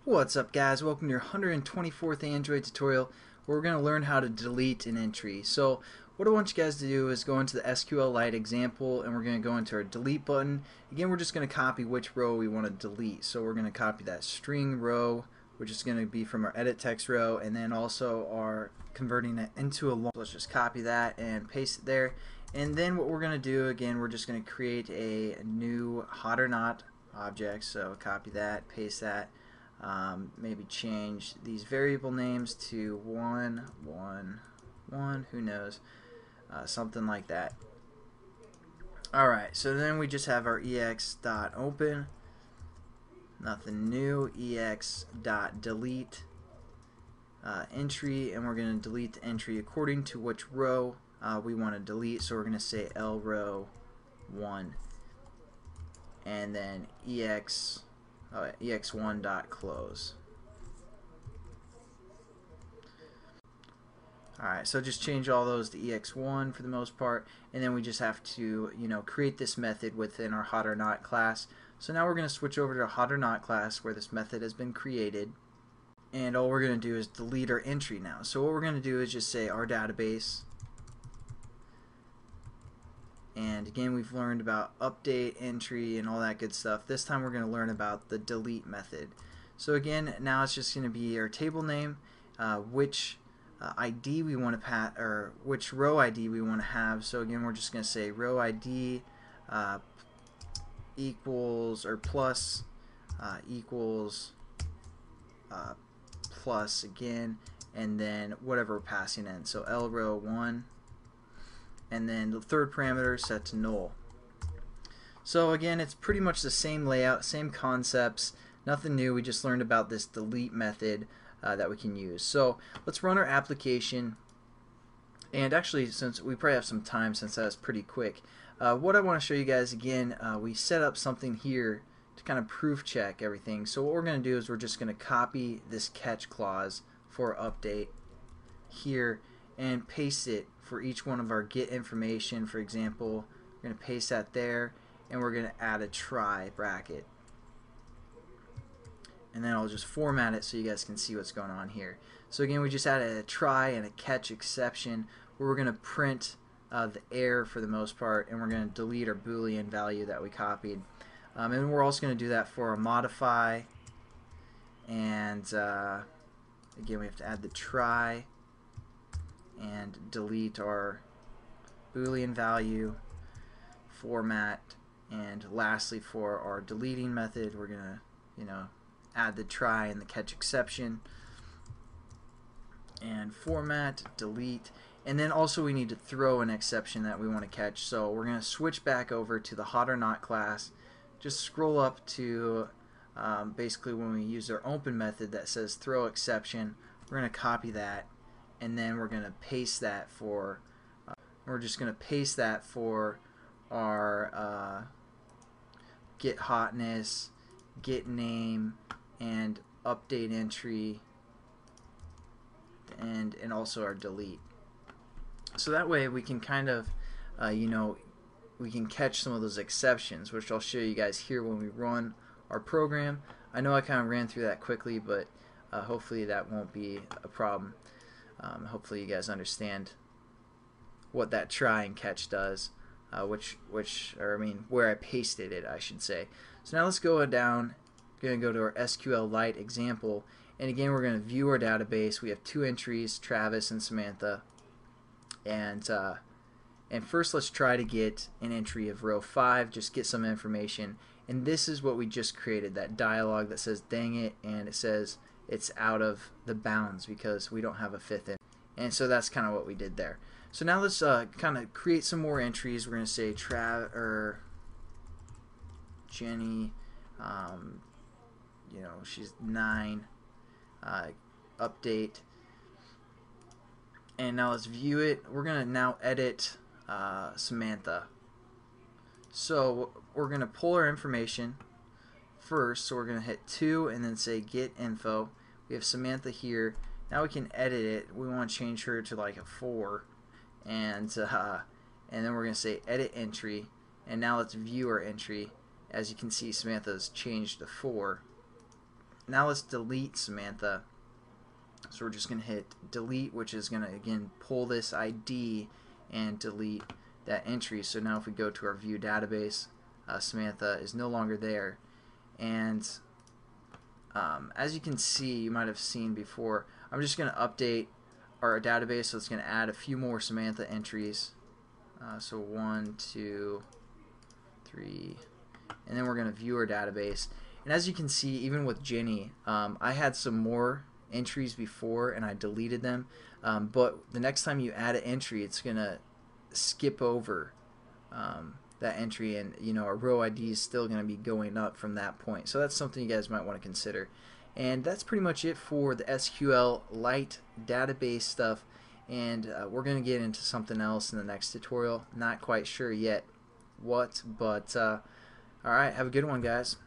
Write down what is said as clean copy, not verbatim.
What's up, guys? Welcome to your 124th Android tutorial where we're going to learn how to delete an entry. So what I want you guys to do is go into the SQLite example and we're going to go into our delete button. Again, we're just going to copy which row we want to delete. So we're going to copy that string row, which is going to be from our edit text row, and then also our converting it into a long. Let's just copy that and paste it there. And then what we're going to do, again, we're just going to create a new hot or not object. So copy that, paste that. Maybe change these variable names to 1, 1, 1, who knows, something like that. Alright, so then we just have our ex.open, nothing new, ex.delete entry, and we're going to delete the entry according to which row we want to delete. So we're going to say L row 1, and then ex1.close. Alright, so just change all those to ex1 for the most part, and then we just have to, create this method within our hot or not class. So now we're going to switch over to a hot or not class where this method has been created, and all we're going to do is delete our entry now. So what we're going to do is just say our database. And again, we've learned about update, entry, and all that good stuff. This time we're going to learn about the delete method. So again, now it's just going to be our table name, which ID we want to or which row ID we want to have. So again, we're just going to say row ID equals or plus equals plus again, and then whatever we're passing in. So L row 1. And then the third parameter set to null. So again, it's pretty much the same layout, same concepts, nothing new. We just learned about this delete method that we can use. So let's run our application. And actually, since we probably have some time, since that was pretty quick, what I want to show you guys again, we set up something here to kind of proof check everything. So what we're going to do is we're just going to copy this catch clause for update here and paste it for each one of our get information. For example, we're going to paste that there, and we're going to add a try bracket, and then I'll just format it so you guys can see what's going on here. So again, we just added a try and a catch exception where we're going to print the error for the most part, and we're going to delete our Boolean value that we copied. And we're also going to do that for our modify, and again, we have to add the try and delete our Boolean value, format, and lastly for our deleting method, we're gonna add the try and the catch exception, and format, delete, and then also we need to throw an exception that we want to catch. So we're gonna switch back over to the hot or not class, just scroll up to basically when we use our open method that says throw exception, we're gonna copy that, and then we're going to paste that for our get hotness, get name, and update entry, and also our delete. So that way we can kind of we can catch some of those exceptions, which I'll show you guys here when we run our program. I know I kind of ran through that quickly, but hopefully that won't be a problem. Hopefully you guys understand what that try and catch does, where I pasted it, I should say. So now let's go down. We're going to go to our SQLite example, and again we're going to view our database. We have two entries, Travis and Samantha, and first let's try to get an entry of row 5, just get some information. And this is what we just created, that dialog that says dang it, and it says it's out of the bounds because we don't have a fifth in. And so that's kind of what we did there. So now let's kind of create some more entries. We're going to say Jenny, she's 9, update. And now let's view it. We're going to now edit Samantha. So we're going to pull our information first. So we're going to hit 2 and then say get info. We have Samantha here. Now we can edit it. We want to change her to like a 4, and then we're going to say edit entry, and now let's view our entry. As you can see, Samantha's changed to 4. now let's delete Samantha. So we're just going to hit delete, which is going to again pull this ID and delete that entry. So now if we go to our view database, Samantha is no longer there. And as you can see, you might have seen before, I'm just going to update our database, so it's going to add a few more Samantha entries. So 1, 2, 3, and then we're going to view our database. And as you can see, even with Jenny, I had some more entries before and I deleted them, but the next time you add an entry, it's going to skip over that entry, and our row ID is still going to be going up from that point. So that's something you guys might want to consider. And that's pretty much it for the SQLite database stuff, and we're going to get into something else in the next tutorial. Not quite sure yet what, but alright, have a good one, guys.